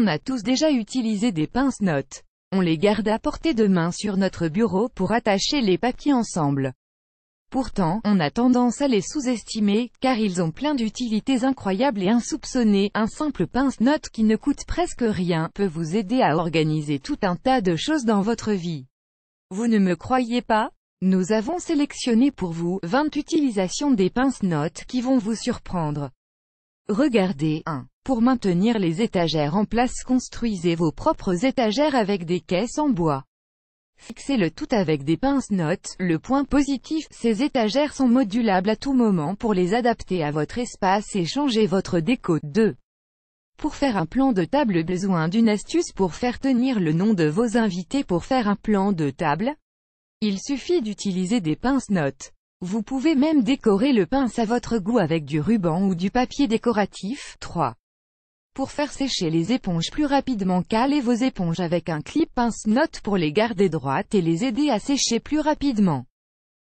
a tous déjà utilisé des pince-notes. On les garde à portée de main sur notre bureau pour attacher les papiers ensemble. Pourtant, on a tendance à les sous-estimer, car ils ont plein d'utilités incroyables et insoupçonnées. Un simple pince-notes qui ne coûte presque rien peut vous aider à organiser tout un tas de choses dans votre vie. Vous ne me croyez pas? Nous avons sélectionné pour vous 20 utilisations des pince-notes qui vont vous surprendre. Regardez. 1. Pour maintenir les étagères en place, construisez vos propres étagères avec des caisses en bois. Fixez le tout avec des pince-notes. Le point positif, ces étagères sont modulables à tout moment pour les adapter à votre espace et changer votre déco. 2. Pour faire un plan de table, besoin d'une astuce pour faire tenir le nom de vos invités. Pour faire un plan de table, il suffit d'utiliser des pince-notes. Vous pouvez même décorer le pince à votre goût avec du ruban ou du papier décoratif. 3. Pour faire sécher les éponges plus rapidement, calez vos éponges avec un clip pince-notes pour les garder droites et les aider à sécher plus rapidement.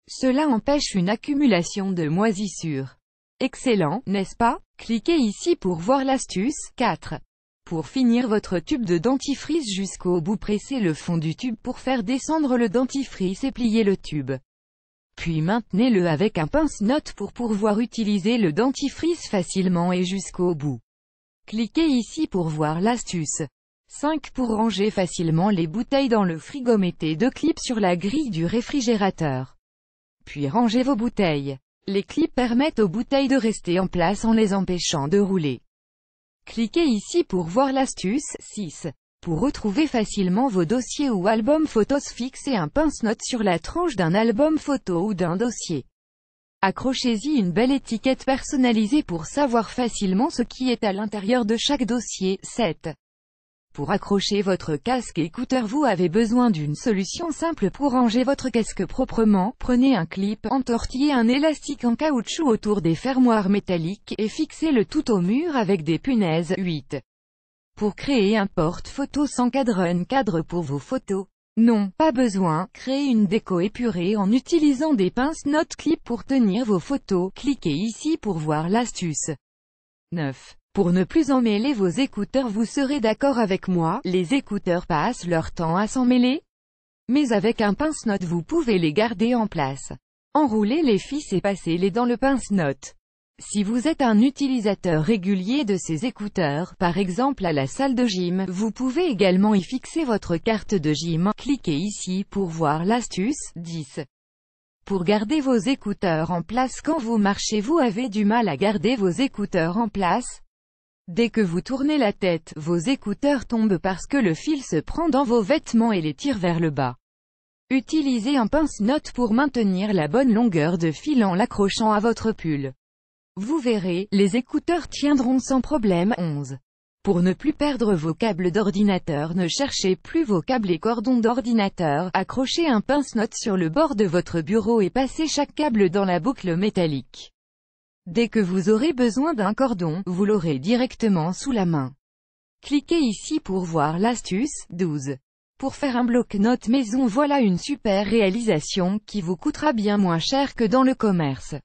Cela empêche une accumulation de moisissures. Excellent, n'est-ce pas? Cliquez ici pour voir l'astuce. 4. Pour finir votre tube de dentifrice jusqu'au bout, pressez le fond du tube pour faire descendre le dentifrice et pliez le tube. Puis maintenez-le avec un pince-notes pour pouvoir utiliser le dentifrice facilement et jusqu'au bout. Cliquez ici pour voir l'astuce. 5. Pour ranger facilement les bouteilles dans le frigo, mettez 2 clips sur la grille du réfrigérateur. Puis rangez vos bouteilles. Les clips permettent aux bouteilles de rester en place en les empêchant de rouler. Cliquez ici pour voir l'astuce. 6. Pour retrouver facilement vos dossiers ou albums photos, fixez un pince-notes sur la tranche d'un album photo ou d'un dossier. Accrochez-y une belle étiquette personnalisée pour savoir facilement ce qui est à l'intérieur de chaque dossier. 7. Pour accrocher votre casque écouteur, vous avez besoin d'une solution simple pour ranger votre casque proprement. Prenez un clip, entortillez un élastique en caoutchouc autour des fermoirs métalliques et fixez le tout au mur avec des punaises. 8. Pour créer un porte-photo sans cadre, un cadre pour vos photos. Non, pas besoin. Créez une déco épurée en utilisant des pince-notes clip pour tenir vos photos. Cliquez ici pour voir l'astuce. 9. Pour ne plus emmêler vos écouteurs, vous serez d'accord avec moi, les écouteurs passent leur temps à s'emmêler. Mais avec un pince-notes vous pouvez les garder en place. Enroulez les fils et passez-les dans le pince-notes. Si vous êtes un utilisateur régulier de ces écouteurs, par exemple à la salle de gym, vous pouvez également y fixer votre carte de gym. Cliquez ici pour voir l'astuce. 10. Pour garder vos écouteurs en place quand vous marchez, vous avez du mal à garder vos écouteurs en place. Dès que vous tournez la tête, vos écouteurs tombent parce que le fil se prend dans vos vêtements et les tire vers le bas. Utilisez un pince-notes pour maintenir la bonne longueur de fil en l'accrochant à votre pull. Vous verrez, les écouteurs tiendront sans problème. 11. Pour ne plus perdre vos câbles d'ordinateur, ne cherchez plus vos câbles et cordons d'ordinateur, accrochez un pince-notes sur le bord de votre bureau et passez chaque câble dans la boucle métallique. Dès que vous aurez besoin d'un cordon, vous l'aurez directement sous la main. Cliquez ici pour voir l'astuce. 12. Pour faire un bloc-notes maison, voilà une super réalisation qui vous coûtera bien moins cher que dans le commerce.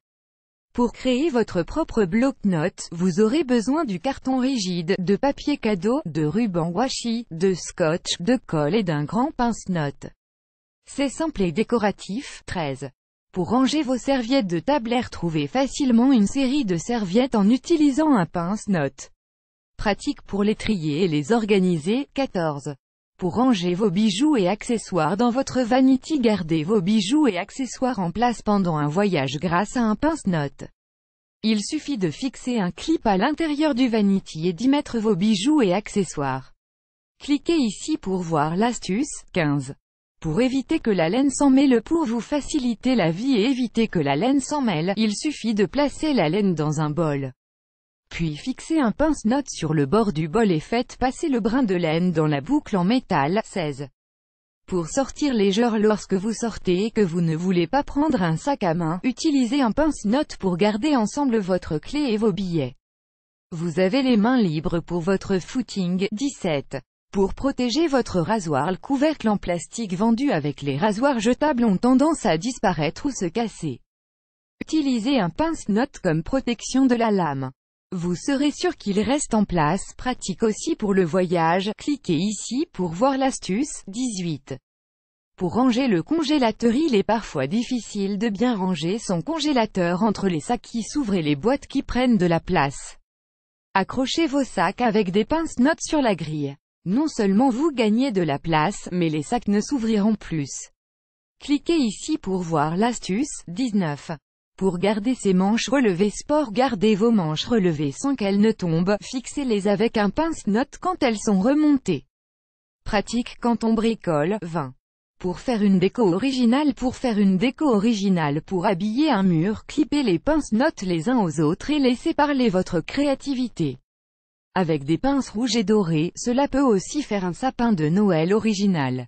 Pour créer votre propre bloc-notes, vous aurez besoin du carton rigide, de papier cadeau, de ruban washi, de scotch, de colle et d'un grand pince-notes. C'est simple et décoratif. 13. Pour ranger vos serviettes de table, retrouvez facilement une série de serviettes en utilisant un pince-notes. Pratique pour les trier et les organiser. 14. Pour ranger vos bijoux et accessoires dans votre vanity, gardez vos bijoux et accessoires en place pendant un voyage grâce à un pince-notes. Il suffit de fixer un clip à l'intérieur du vanity et d'y mettre vos bijoux et accessoires. Cliquez ici pour voir l'astuce. 15. Pour éviter que la laine s'en mêle, pour vous faciliter la vie et éviter que la laine s'en mêle, il suffit de placer la laine dans un bol. Puis fixez un pince-notes sur le bord du bol et faites passer le brin de laine dans la boucle en métal. 16. Pour sortir les jeurs lorsque vous sortez et que vous ne voulez pas prendre un sac à main, utilisez un pince-notes pour garder ensemble votre clé et vos billets. Vous avez les mains libres pour votre footing. 17. Pour protéger votre rasoir, le couvercle en plastique vendu avec les rasoirs jetables ont tendance à disparaître ou se casser. Utilisez un pince-notes comme protection de la lame. Vous serez sûr qu'il reste en place. Pratique aussi pour le voyage. Cliquez ici pour voir l'astuce. 18. Pour ranger le congélateur, il est parfois difficile de bien ranger son congélateur entre les sacs qui s'ouvrent et les boîtes qui prennent de la place. Accrochez vos sacs avec des pince-notes sur la grille. Non seulement vous gagnez de la place, mais les sacs ne s'ouvriront plus. Cliquez ici pour voir l'astuce. 19. Pour garder ces manches relevées sport, gardez vos manches relevées sans qu'elles ne tombent. Fixez-les avec un pince-notes quand elles sont remontées. Pratique quand on bricole. 20. Pour faire une déco originale. Pour habiller un mur, clipez les pince-notes les uns aux autres et laissez parler votre créativité. Avec des pinces rouges et dorées, cela peut aussi faire un sapin de Noël original.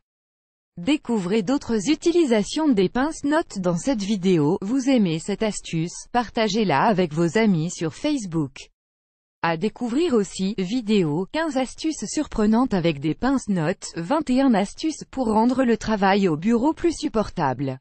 Découvrez d'autres utilisations des pince-notes dans cette vidéo. Vous aimez cette astuce, partagez-la avec vos amis sur Facebook. À découvrir aussi, vidéo, 15 astuces surprenantes avec des pince-notes, 21 astuces pour rendre le travail au bureau plus supportable.